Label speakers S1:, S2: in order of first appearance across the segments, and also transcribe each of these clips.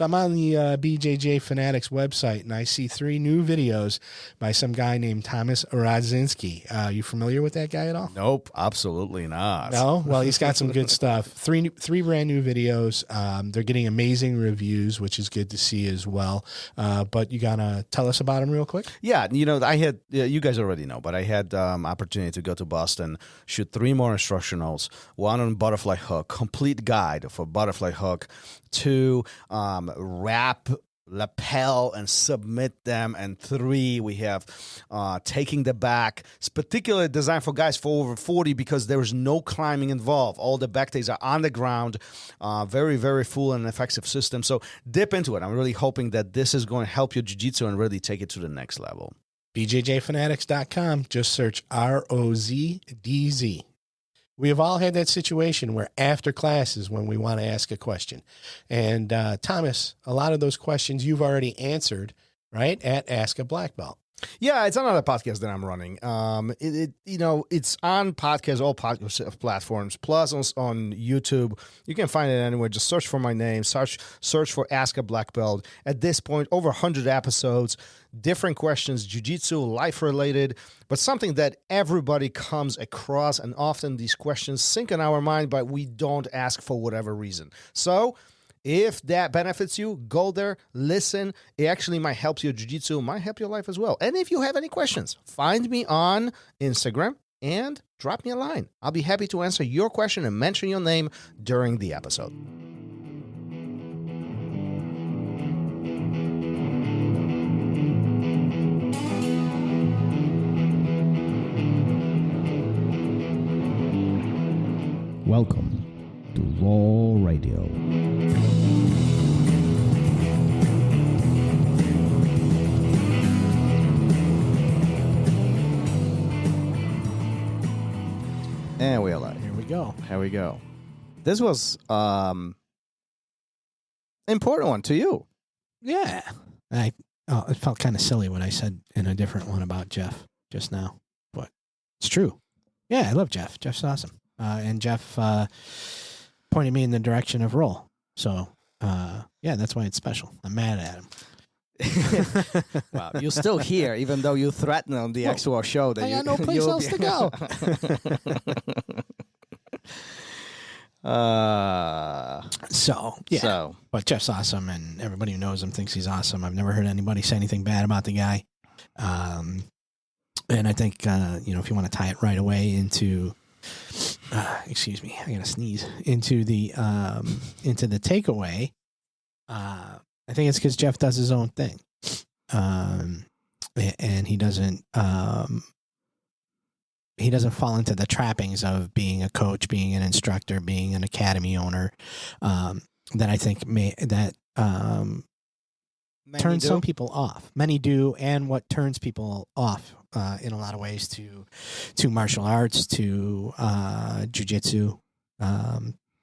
S1: So I'm on the BJJ Fanatics website, and I see 3 new videos by some guy named Thomas Radzinski. You familiar with that guy at all?
S2: Nope, absolutely not.
S1: No? Well, he's got some good stuff. Three brand new videos. They're getting amazing reviews, which is good to see as well. But you got to tell us about them real quick?
S2: Yeah, I had, you guys already know, but I had opportunity to go to Boston, shoot 3 more instructionals, 1 on butterfly hook, complete guide for butterfly hook, 2 wrap, lapel, and submit them, and 3 we have taking the back. It's particularly designed for guys for over 40 because there's no climbing involved. All the back takes are on the ground. Very, very full and effective system. So dip into it. I'm really hoping that this is going to help your jiu-jitsu and really take it to the next level.
S1: BJJfanatics.com. Just search ROZDZ. We have all had that situation where after classes when we want to ask a question. And Thomas, a lot of those questions you've already answered, right, at Ask a Black Belt.
S2: Yeah, it's another podcast that I'm running. It's on podcast, all podcast platforms, plus on YouTube. You can find it anywhere. Just search for my name. Search for Ask a Black Belt. At this point, over 100 episodes, different questions, jiu-jitsu, life-related, but something that everybody comes across, and often these questions sink in our mind, but we don't ask for whatever reason. So if that benefits you, go there, listen. It actually might help your jiu-jitsu, might help your life as well. And if you have any questions, find me on Instagram and drop me a line. I'll be happy to answer your question and mention your name during the episode.
S3: Welcome to Raw Radio.
S2: And we are live.
S1: Here we go.
S2: Here we go. This was important one to you.
S1: Yeah. It felt kind of silly what I said in a different one about Jeff just now, but it's true. Yeah, I love Jeff. Jeff's awesome. And Jeff pointed me in the direction of roll. So, yeah, that's why it's special. I'm mad at him.
S2: Wow, you're still here, even though you threatened on the actual show that
S1: I got no place else to go. Yeah. But Jeff's awesome, and everybody who knows him thinks he's awesome. I've never heard anybody say anything bad about the guy. And I think, if you want to tie it right away into, excuse me, I gotta sneeze, into the takeaway, I think it's because Jeff does his own thing. And he doesn't fall into the trappings of being a coach, being an instructor, being an academy owner, that I think turns some people off. Many do, and what turns people off in a lot of ways to martial arts, to jiu-jitsu,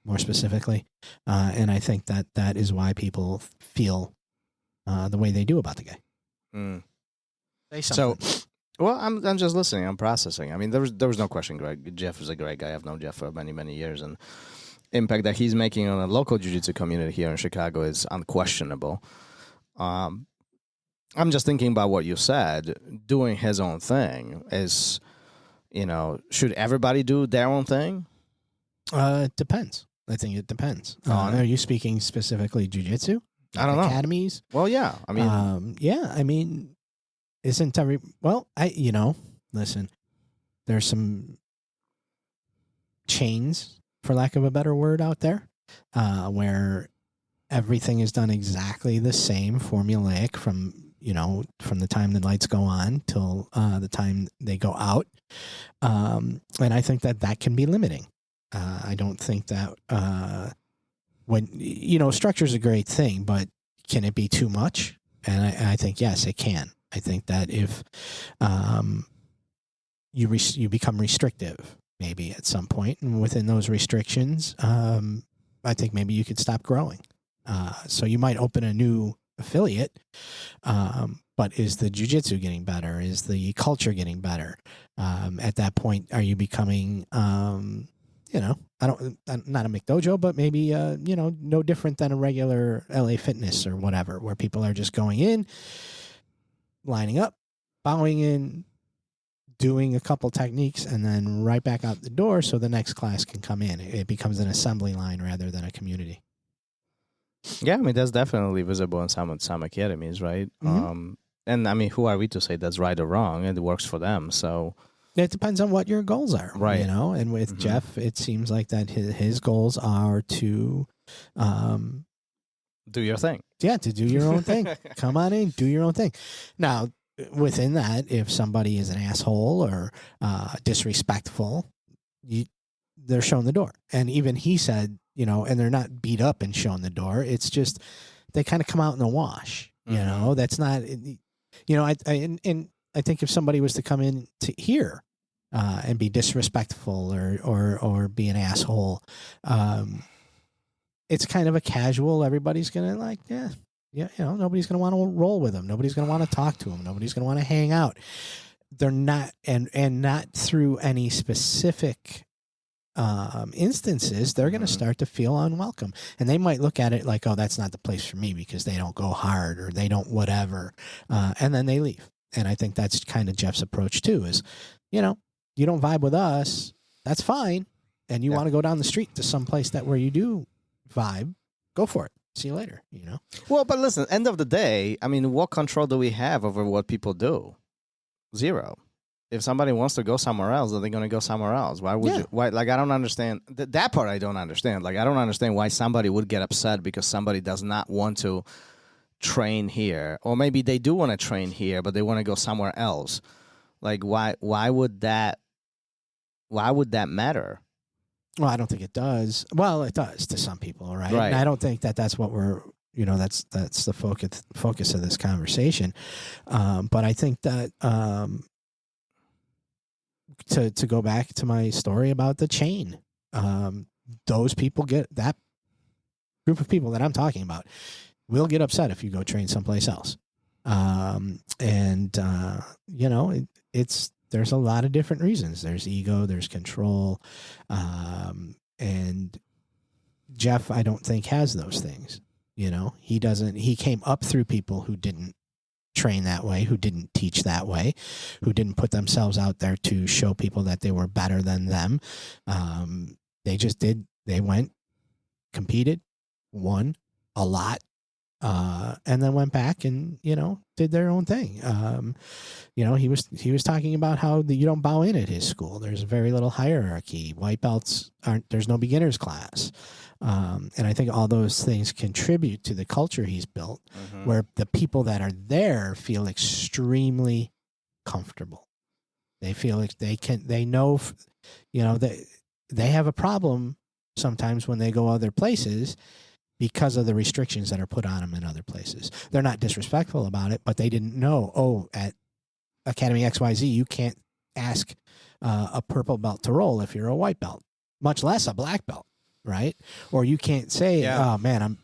S1: more specifically. And I think that is why people feel the way they do about the guy.
S2: Mm.
S1: So,
S2: well, I'm just listening. I'm processing. I mean, there was no question, Greg. Jeff is a great guy. I've known Jeff for many, many years, and impact that he's making on a local jiu-jitsu community here in Chicago is unquestionable. I'm just thinking about what you said. Doing his own thing is, should everybody do their own thing?
S1: It depends. I think it depends. Are you speaking specifically jiu-jitsu?
S2: I don't know.
S1: Academies?
S2: Well, yeah. I mean, isn't every... Well,
S1: listen, there's some chains, for lack of a better word, out there, where everything is done exactly the same, formulaic, from the time the lights go on till the time they go out. And I think that can be limiting. I don't think that structure is a great thing, but can it be too much? And I think, yes, it can. I think that if you become restrictive, maybe at some point, and within those restrictions, I think maybe you could stop growing. So you might open a new affiliate, but is the jiu-jitsu getting better? Is the culture getting better? At that point, are you becoming not a McDojo, but maybe, no different than a regular LA Fitness or whatever, where people are just going in, lining up, bowing in, doing a couple techniques, and then right back out the door so the next class can come in. It becomes an assembly line rather than a community.
S4: Yeah, I mean, that's definitely visible in some academies, right?
S1: Mm-hmm.
S4: And I mean, who are we to say that's right or wrong? And it works for them, so...
S1: It depends on what your goals are,
S4: right?
S1: And with Jeff, it seems like that his goals are to
S4: do your thing.
S1: Yeah, to do your own thing. Come on in, do your own thing. Now, within that, if somebody is an asshole or disrespectful, they're shown the door. And even he said, and they're not beat up and shown the door. It's just they kind of come out in the wash. That's not. I think if somebody was to come in to here and be disrespectful or be an asshole, it's kind of a casual. Everybody's gonna nobody's gonna want to roll with them. Nobody's gonna want to talk to them. Nobody's gonna want to hang out. They're not, and not through any specific instances. They're gonna start to feel unwelcome, and they might look at it like, oh, that's not the place for me because they don't go hard or they don't whatever, and then they leave. And I think that's kind of Jeff's approach too. Is you don't vibe with us, that's fine, and you want to go down the street to some place where you do vibe, go for it. See you later,
S4: Well, but listen, end of the day, I mean, what control do we have over what people do? Zero. If somebody wants to go somewhere else, then they're going to go somewhere else. Why would you? Why? Like, I don't understand that part. I don't understand. Like, I don't understand why somebody would get upset because somebody does not want to train here, or maybe they do want to train here, but they want to go somewhere else. Like, why would that matter?
S1: Well, I don't think it does. Well, it does to some people, right? And I don't think that's what we're, that's the focus of this conversation. But I think that to go back to my story about the chain, those people that group of people that I'm talking about will get upset if you go train someplace else. There's a lot of different reasons. There's ego, there's control. And Jeff, I don't think has those things. He came up through people who didn't train that way, who didn't teach that way, who didn't put themselves out there to show people that they were better than them. They just did. They went, competed, won a lot, and then went back and did their own thing. He was talking about how you don't bow in at his school. There's very little hierarchy. White belts there's no beginners class. And I think all those things contribute to the culture he's built, where the people that are there feel extremely comfortable. They feel like they know, they have a problem sometimes when they go other places because of the restrictions that are put on them in other places. They're not disrespectful about it, but they didn't know, at Academy XYZ, you can't ask a purple belt to roll if you're a white belt, much less a black belt, right? Or you can't say, oh man, I'm,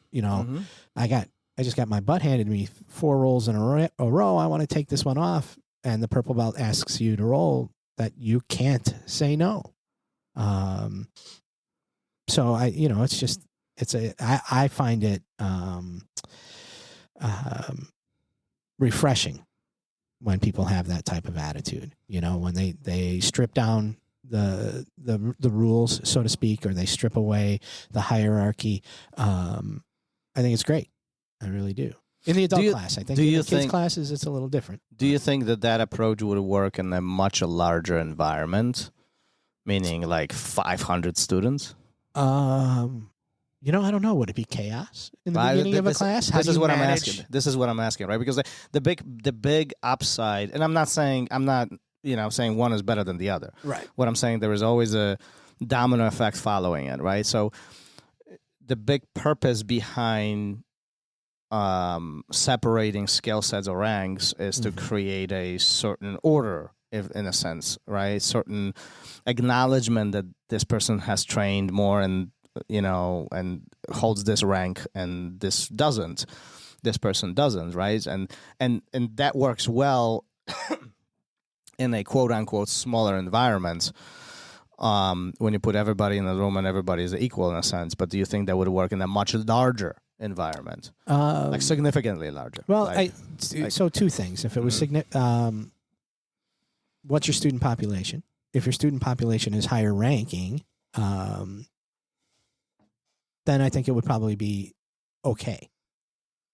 S1: I just got my butt handed to me 4 rolls in a row. I want to take this one off. And the purple belt asks you to roll, that you can't say no. So I find it refreshing when people have that type of attitude, when they strip down the rules, so to speak, or they strip away the hierarchy. I think it's great. I really do. In the adult class, I think. In the kids classes, it's a little different.
S4: Do you think that approach would work in a much larger environment, meaning like 500 students?
S1: I don't know. Would it be chaos in the beginning of a class?
S4: This is what I'm asking. This is what I'm asking, right? Because the big upside, and I'm not saying one is better than the other.
S1: Right.
S4: What I'm saying, there is always a domino effect following it, right? So the big purpose behind separating skill sets or ranks is to create a certain order, in a sense, right? Certain acknowledgement that this person has trained more and holds this rank and this person doesn't, right? And that works well in a quote unquote smaller environment. when you put everybody in the room and everybody is equal in a sense. But do you think that would work in a much larger environment, like significantly larger?
S1: Well,
S4: like,
S1: so two things. If it was what's your student population? If your student population is higher ranking, then I think it would probably be okay.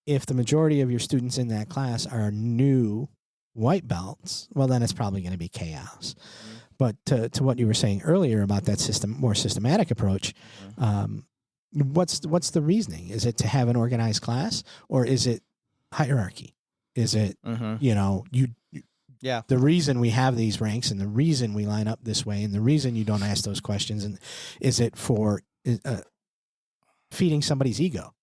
S1: If the majority of your students in that class are new white belts, well, then it's probably going to be chaos. But to what you were saying earlier about that more systematic approach, what's the reasoning? Is it to have an organized class, or is it hierarchy? Is it
S4: Yeah.
S1: The reason we have these ranks and the reason we line up this way and the reason you don't ask those questions, and is it for feeding somebody's ego?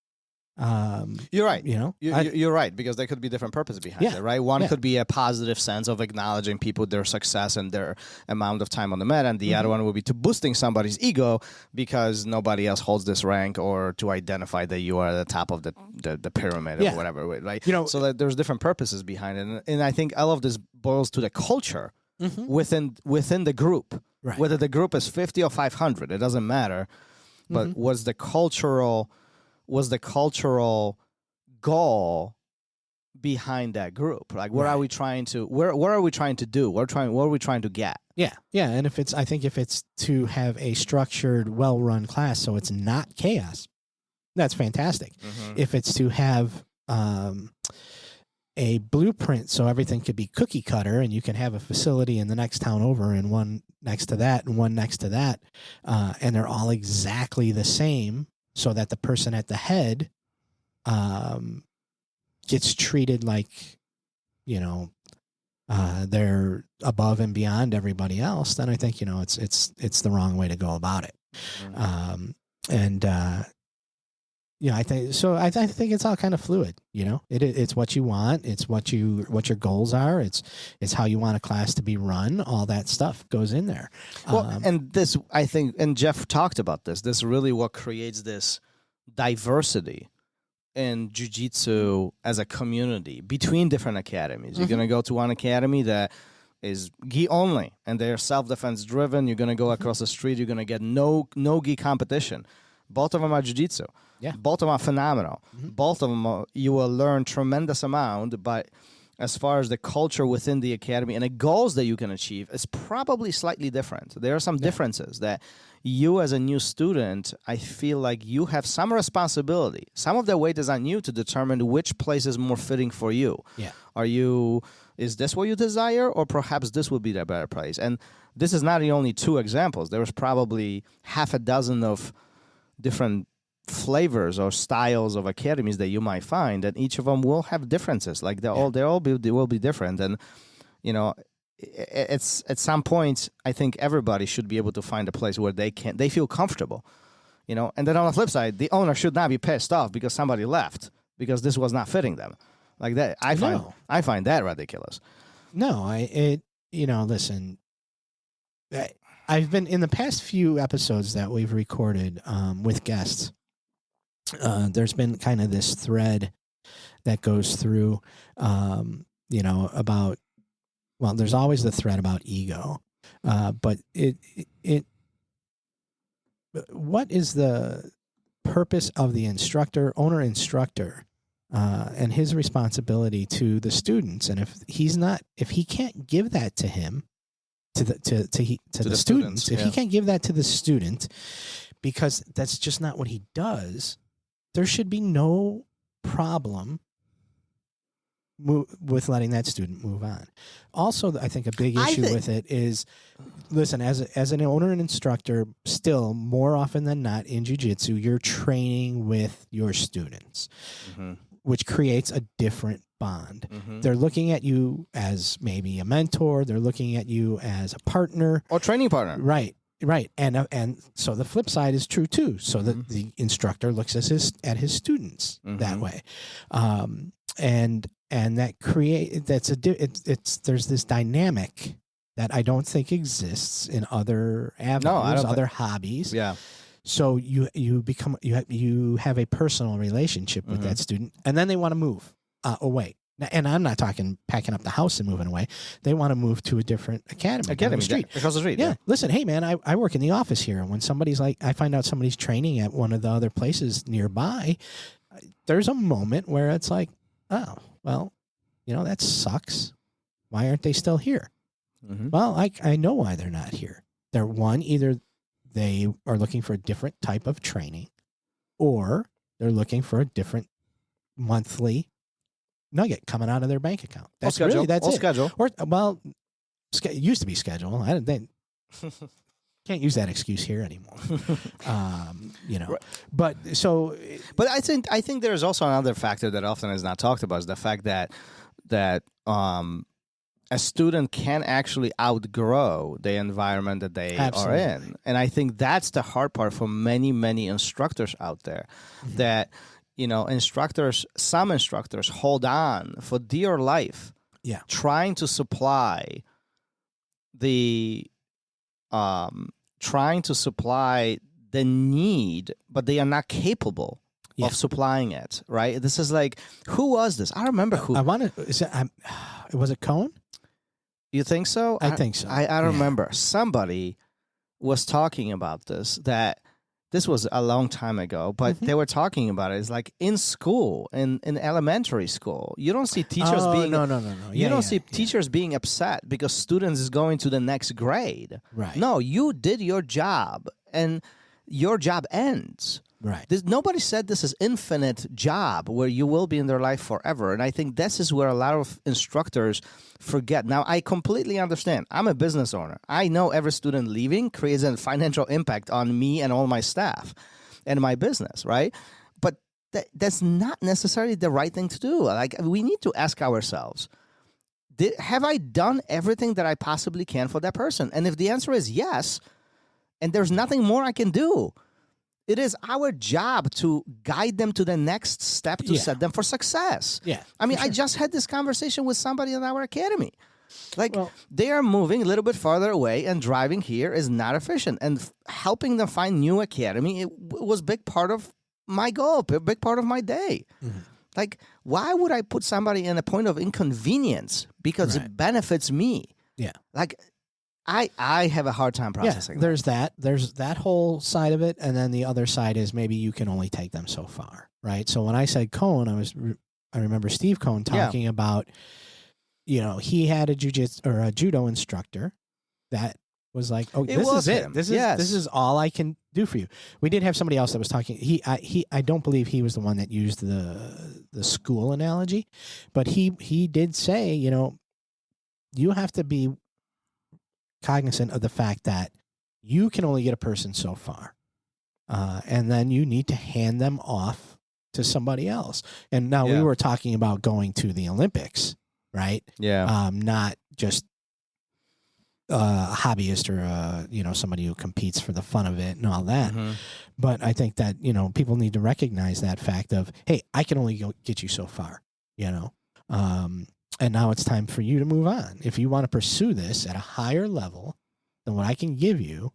S4: You're right.
S1: You're
S4: right, because there could be different purposes behind it, right? One could be a positive sense of acknowledging people, their success and their amount of time on the mat, and the other one would be to boosting somebody's ego because nobody else holds this rank, or to identify that you are at the top of the pyramid or whatever, right? So that there's different purposes behind it, and I think all of this boils to the culture within the group,
S1: right.
S4: Whether the group is 50 or 500, it doesn't matter, but was the cultural goal behind that group? Like, what are we trying to? What are we trying to do? What are we trying to get?
S1: Yeah. And I think if it's to have a structured, well-run class, so it's not chaos, that's fantastic. If it's to have a blueprint, so everything could be cookie cutter, and you can have a facility in the next town over, and one next to that, and one next to that, and they're all exactly the same, so that the person at the head gets treated like, they're above and beyond everybody else, then I think, it's the wrong way to go about it. I think so. I think it's all kind of fluid. It's what you want. It's what your goals are. It's how you want a class to be run. All that stuff goes in there.
S4: Well, and this, I think, and Jeff talked about this. This really what creates this diversity in jiu-jitsu as a community between different academies. You're going to go to one academy that is gi only, and they're self-defense driven. You're going to go across the street. You're going to get no gi competition. Both of them are jiu-jitsu.
S1: Yeah.
S4: Both of them are phenomenal. Both of them you will learn tremendous amount, but as far as the culture within the academy and the goals that you can achieve is probably slightly different. There are some differences that you as a new student, I feel like you have some responsibility. Some of the weight is on you to determine which place is more fitting for you.
S1: Yeah.
S4: Is this what you desire, or perhaps this would be the better place? And this is not the only two examples. There was probably half a dozen of different flavors or styles of academies that you might find, and each of them will have differences. Like they will be different, and it's at some point I think everybody should be able to find a place where they feel comfortable, And then on the flip side, the owner should not be pissed off because somebody left because this was not fitting them. Like that, I find that ridiculous.
S1: No, listen. I've been in the past few episodes that we've recorded with guests. There's been kind of this thread that goes through, about, well, there's always the thread about ego, but what is the purpose of the owner instructor, and his responsibility to the students? And if he can't give that to him, to the students, if he can't give that to the student, because that's just not what he does, there should be no problem with letting that student move on. Also, I think a big issue with it is, listen, as an owner and instructor, still more often than not in jiu-jitsu, you're training with your students, which creates a different bond. They're looking at you as maybe a mentor. They're looking at you as a partner
S4: or training partner.
S1: Right. And so the flip side is true too. So that the instructor looks at his students that way. And that there's this dynamic that I don't think exists in other avenues, other hobbies.
S4: Yeah.
S1: So you have a personal relationship with that student, and then they want to move away. And I'm not talking packing up the house and moving away. They want to move to a different academy down the street.
S4: Across the street.
S1: Yeah. Listen, hey, man, I work in the office here. And when somebody's like, I find out somebody's training at one of the other places nearby, there's a moment where it's like, oh, well, that sucks. Why aren't they still here?
S4: Mm-hmm.
S1: Well, I know why they're not here. They're either they are looking for a different type of training, or they're looking for a different monthly nugget coming out of their bank account. That's
S4: schedule.
S1: That's it.
S4: Schedule.
S1: Or it used to be schedule. They can't use that excuse here anymore.
S4: Right.
S1: But
S4: I think there's also another factor that often is not talked about, is the fact that a student can actually outgrow the environment that they
S1: Absolutely.
S4: are in. And I think that's the hard part for many, many instructors out there,
S1: Mm-hmm.
S4: that, some instructors hold on for dear life, trying to supply the need, but they are not capable of supplying it, right? This is like, who was this? I remember who.
S1: Was it Cohen?
S4: You think so?
S1: I think so.
S4: I remember somebody was talking about this, that this was a long time ago, but they were talking about it. It's like in school, in elementary school, you don't see teachers being...
S1: No.
S4: You don't see teachers being upset because students is going to the next grade.
S1: Right.
S4: No, you did your job, and your job ends.
S1: Right.
S4: Nobody said this is infinite job where you will be in their life forever. And I think this is where a lot of instructors forget. Now, I completely understand. I'm a business owner. I know every student leaving creates a financial impact on me and all my staff and my business, right? But that's not necessarily the right thing to do. Like, we need to ask ourselves, have I done everything that I possibly can for that person? And if the answer is yes, and there's nothing more I can do, it is our job to guide them to the next step to set them for success.
S1: Yeah.
S4: I mean, I just had this conversation with somebody in our academy. Like, they are moving a little bit farther away, and driving here is not efficient. And helping them find new academy, it was a big part of my goal, a big part of my day. Mm-hmm. Like, why would I put somebody in a point of inconvenience because it benefits me?
S1: Yeah.
S4: Like, I have a hard time processing.
S1: There's that. There's that whole side of it, and then the other side is maybe you can only take them so far, right? So when I said Cohen, I remember Steve Cohen talking about, he had a jiu-jitsu or a judo instructor that was like, "Oh, this is it. This is all I can do for you." We did have somebody else that was talking. I don't believe he was the one that used the school analogy, but he did say, you have to be cognizant of the fact that you can only get a person so far, and then you need to hand them off to somebody else. And now we were talking about going to the Olympics, right?
S4: Yeah.
S1: Not just a hobbyist or somebody who competes for the fun of it and all that. Mm-hmm. But I think that people need to recognize that fact of, hey, I can only get you so far, and now it's time for you to move on. If you want to pursue this at a higher level than what I can give you,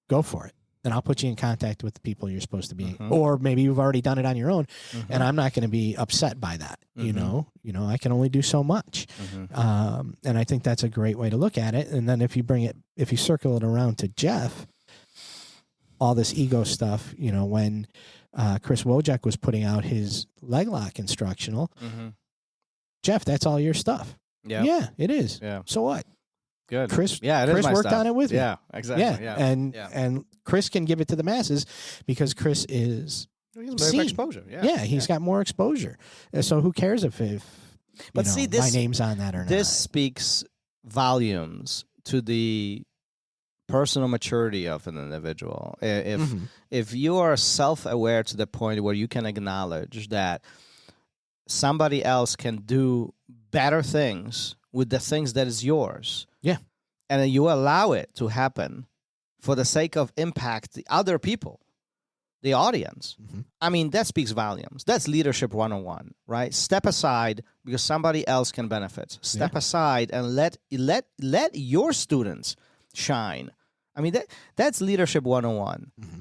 S1: go for it. And I'll put you in contact with the people you're supposed to be. Mm-hmm. Or maybe you've already done it on your own, and I'm not going to be upset by that. Mm-hmm. I can only do so much. Mm-hmm. And I think that's a great way to look at it. And then if you circle it around to Jeff, all this ego stuff, when Chris Wojak was putting out his leg lock instructional, Jeff, that's all your stuff. Yeah, it is.
S4: Yeah.
S1: So what?
S4: Good.
S1: Chris
S4: Chris
S1: worked on it with me.
S4: Yeah, exactly. Yeah.
S1: And Chris can give it to the masses because Chris is
S4: He's exposure. Yeah.
S1: He's got more exposure. So who cares if my name's on that or not?
S4: This speaks volumes to the personal maturity of an individual. If you are self-aware to the point where you can acknowledge that somebody else can do better things with the things that is yours.
S1: Yeah.
S4: And then you allow it to happen for the sake of impact the other people, the audience. Mm-hmm. I mean, that speaks volumes. That's leadership 101, right? Step aside because somebody else can benefit. Step aside and let your students shine. I mean, that's leadership 101. Mm-hmm.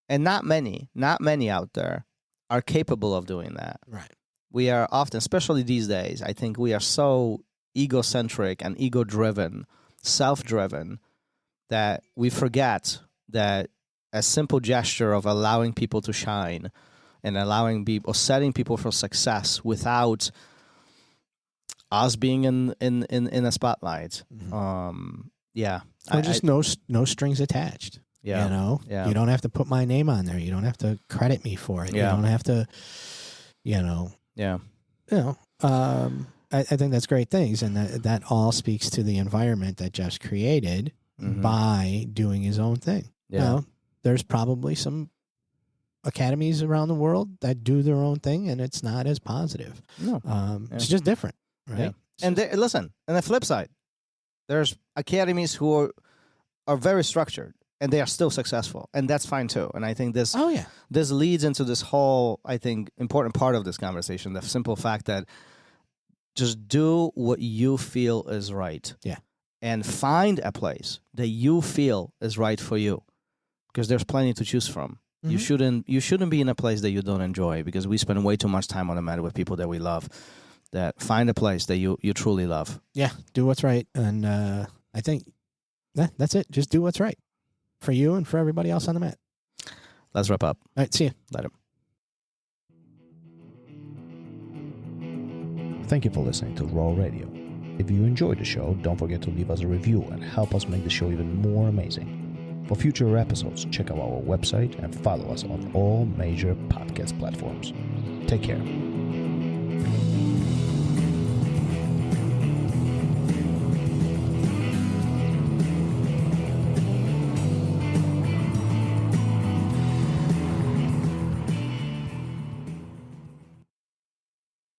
S4: And not many out there are capable of doing that.
S1: Right.
S4: We are often, especially these days, I think we are so egocentric and ego-driven, self-driven, that we forget that a simple gesture of allowing people to shine and allowing people, or setting people for success without us being in a spotlight. Yeah.
S1: Or just no strings attached.
S4: Yeah.
S1: You know,
S4: Yeah.
S1: you don't have to put my name on there. You don't have to credit me for it.
S4: Yeah.
S1: You don't have to, you know,
S4: Yeah.
S1: I think that's great things. And that all speaks to the environment that Jeff's created by doing his own thing.
S4: Yeah.
S1: Now, there's probably some academies around the world that do their own thing, and it's not as positive.
S4: No.
S1: It's just different, right?
S4: Yeah. And listen, on the flip side, there's academies who are very structured and they are still successful, and that's fine too. And I think this leads into this whole, I think, important part of this conversation, the simple fact that just do what you feel is right.
S1: Yeah.
S4: And find a place that you feel is right for you, because there's plenty to choose from. You shouldn't be in a place that you don't enjoy, because we spend way too much time on the mat with people that we love. That find a place that you truly love.
S1: Yeah, do what's right. And I think that's it. Just do what's right for you and for everybody else on the mat.
S4: Let's wrap up.
S1: All right, see you.
S4: Later.
S3: Thank you for listening to Raw Radio. If you enjoyed the show, don't forget to leave us a review and help us make the show even more amazing. For future episodes, check out our website and follow us on all major podcast platforms. Take care.